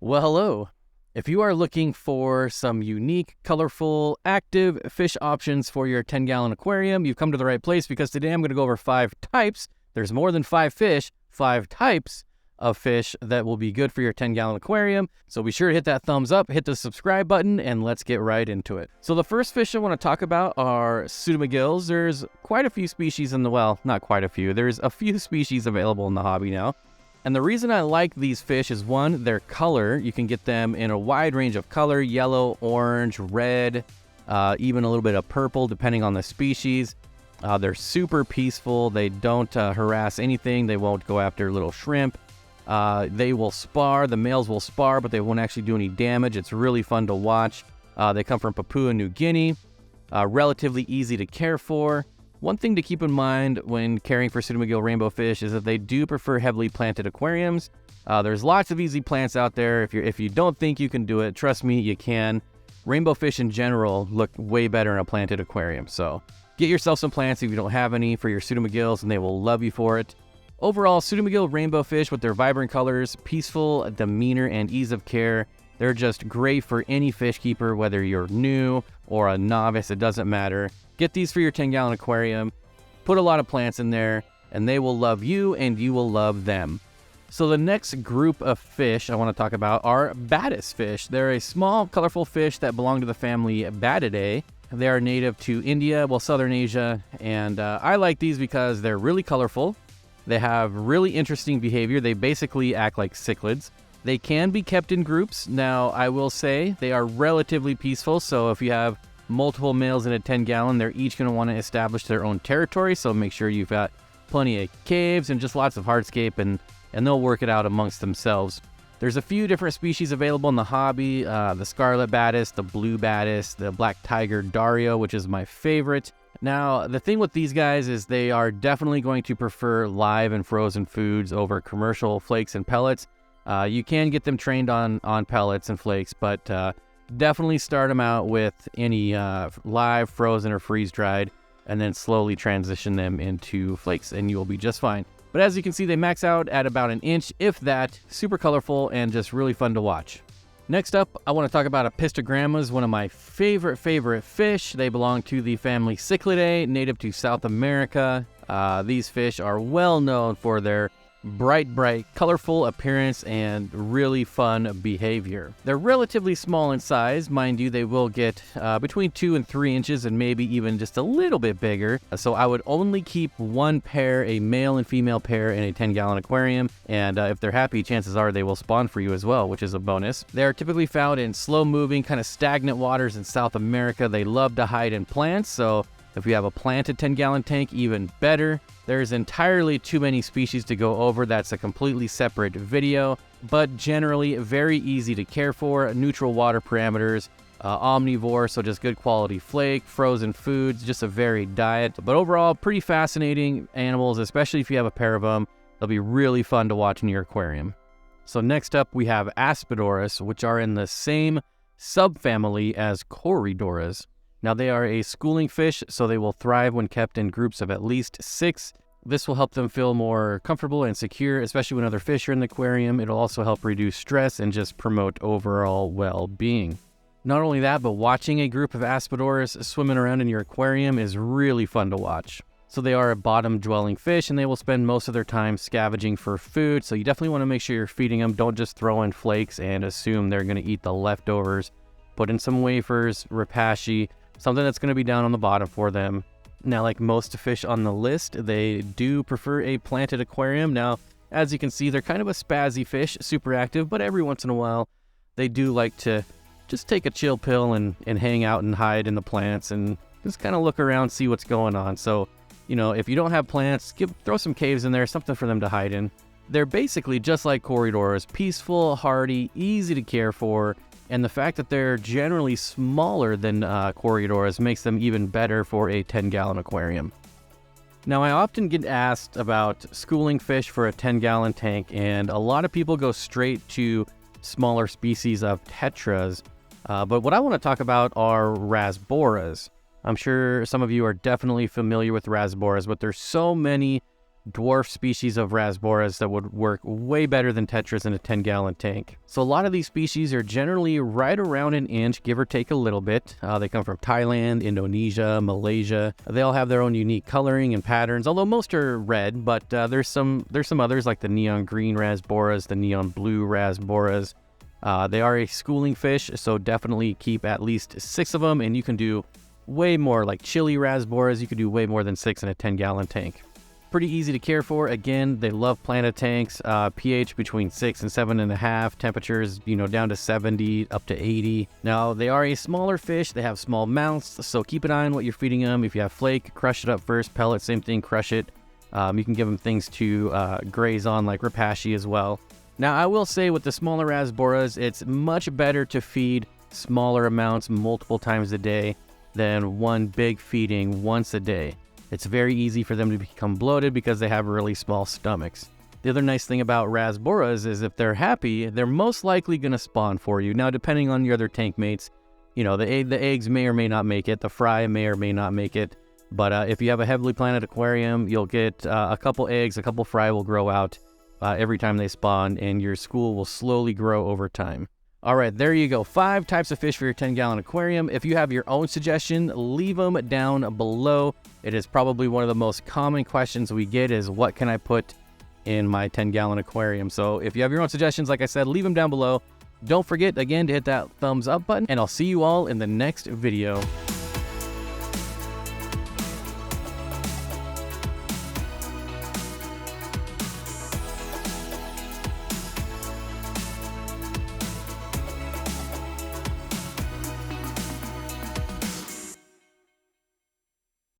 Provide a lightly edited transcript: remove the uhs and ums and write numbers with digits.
Well, hello. If you are looking for some unique, colorful, active fish options for your 10-gallon aquarium, you've come to the right place because today I'm going to go over 5 types. There's more than 5 fish, 5 types of fish that will be good for your 10-gallon aquarium. So be sure to hit that thumbs up, hit the subscribe button, and let's get right into it. So the first fish I want to talk about are pseudomagills. There's quite a few species not quite a few. There's a few species available in the hobby now. And the reason I like these fish is, one, their color. You can get them in a wide range of color: yellow, orange, red, even a little bit of purple, depending on the species. They're super peaceful. They don't harass anything. They won't go after little shrimp. They will spar. The males will spar, but they won't actually do any damage. It's really fun to watch. They come from Papua New Guinea. Relatively easy to care for. One thing to keep in mind when caring for pseudomagill rainbow fish is that they do prefer heavily planted aquariums. There's lots of easy plants out there. If you don't think you can do it, trust me, you can. Rainbow fish in general look way better in a planted aquarium. So get yourself some plants if you don't have any for your pseudomagills, and they will love you for it. Overall, pseudomagill rainbow fish with their vibrant colors, peaceful demeanor, and ease of care, they're just great for any fish keeper, whether you're new or a novice, it doesn't matter. Get these for your 10-gallon aquarium, put a lot of plants in there, and they will love you and you will love them. So the next group of fish I want to talk about are Baddis fish. They're a small, colorful fish that belong to the family Baddidae. They are native to India, Southern Asia, and I like these because they're really colorful. They have really interesting behavior. They basically act like cichlids. They can be kept in groups. Now, I will say they are relatively peaceful, so if you have multiple males in a 10-gallon, they're each going to want to establish their own territory, so make sure you've got plenty of caves and just lots of hardscape, and they'll work it out amongst themselves. There's a few different species available in the hobby: the scarlet Baddis, the blue Baddis, the black tiger Dario, which is my favorite. Now, the thing with these guys is they are definitely going to prefer live and frozen foods over commercial flakes and pellets. You can get them trained on pellets and flakes, but definitely start them out with any live, frozen, or freeze-dried, and then slowly transition them into flakes, and you will be just fine. But as you can see, they max out at about an inch, if that. Super colorful and just really fun to watch. Next up, I want to talk about Apistogrammas, one of my favorite fish. They belong to the family Cichlidae, native to South America. These fish are well known for their bright, colorful appearance and really fun behavior. They're relatively small in size. Mind you, they will get between 2 and 3 inches and maybe even just a little bit bigger. So I would only keep one pair, a male and female pair, in a 10-gallon aquarium. And if they're happy, chances are they will spawn for you as well, which is a bonus. They are typically found in slow-moving, kind of stagnant waters in South America. They love to hide in plants, so if you have a planted 10-gallon tank, even better. There's entirely too many species to go over. That's a completely separate video, but generally very easy to care for. Neutral water parameters, omnivore, so just good quality flake, frozen foods, just a varied diet. But overall, pretty fascinating animals, especially if you have a pair of them. They'll be really fun to watch in your aquarium. So next up, we have Aspidoras, which are in the same subfamily as Corydoras. Now, they are a schooling fish, so they will thrive when kept in groups of at least 6. This will help them feel more comfortable and secure, especially when other fish are in the aquarium. It'll also help reduce stress and just promote overall well-being. Not only that, but watching a group of Aspidoras swimming around in your aquarium is really fun to watch. So they are a bottom-dwelling fish, and they will spend most of their time scavenging for food, so you definitely want to make sure you're feeding them. Don't just throw in flakes and assume they're going to eat the leftovers. Put in some wafers, rapashi, something that's going to be down on the bottom for them. Now, like most fish on the list, they do prefer a planted aquarium. Now, as you can see, they're kind of a spazzy fish, super active, but every once in a while, they do like to just take a chill pill and hang out and hide in the plants and just kind of look around, see what's going on. So, if you don't have plants, throw some caves in there, something for them to hide in. They're basically just like Corydoras, peaceful, hardy, easy to care for, and the fact that they're generally smaller than Corydoras makes them even better for a 10-gallon aquarium. Now, I often get asked about schooling fish for a 10-gallon tank, and a lot of people go straight to smaller species of tetras. But what I want to talk about are rasboras. I'm sure some of you are definitely familiar with rasboras, but there's so many dwarf species of rasboras that would work way better than tetras in a 10-gallon tank. So a lot of these species are generally right around an inch, give or take a little bit. They come from Thailand, Indonesia, Malaysia. They all have their own unique coloring and patterns, although most are red, but there's some others like the neon green rasboras, the neon blue rasboras. They are a schooling fish, so definitely keep at least 6 of them, and you can do way more. Like chili rasboras, you could do way more than 6 in a 10-gallon tank. Pretty easy to care for. Again, they love planted tanks, pH between 6 and 7.5, temperatures, down to 70, up to 80. Now, they are a smaller fish. They have small mouths, so keep an eye on what you're feeding them. If you have flake, crush it up first. Pellet, same thing, crush it. You can give them things to graze on, like rapashi as well. Now, I will say with the smaller rasboras, it's much better to feed smaller amounts multiple times a day than one big feeding once a day. It's very easy for them to become bloated because they have really small stomachs. The other nice thing about rasboras is if they're happy, they're most likely going to spawn for you. Now, depending on your other tank mates, the eggs may or may not make it. The fry may or may not make it. But if you have a heavily planted aquarium, you'll get a couple eggs, a couple fry will grow out every time they spawn, and your school will slowly grow over time. All right, there you go. 5 types of fish for your 10-gallon aquarium. If you have your own suggestion, leave them down below. It is probably one of the most common questions we get is, what can I put in my 10-gallon aquarium? So if you have your own suggestions, like I said, leave them down below. Don't forget, again, to hit that thumbs up button, and I'll see you all in the next video.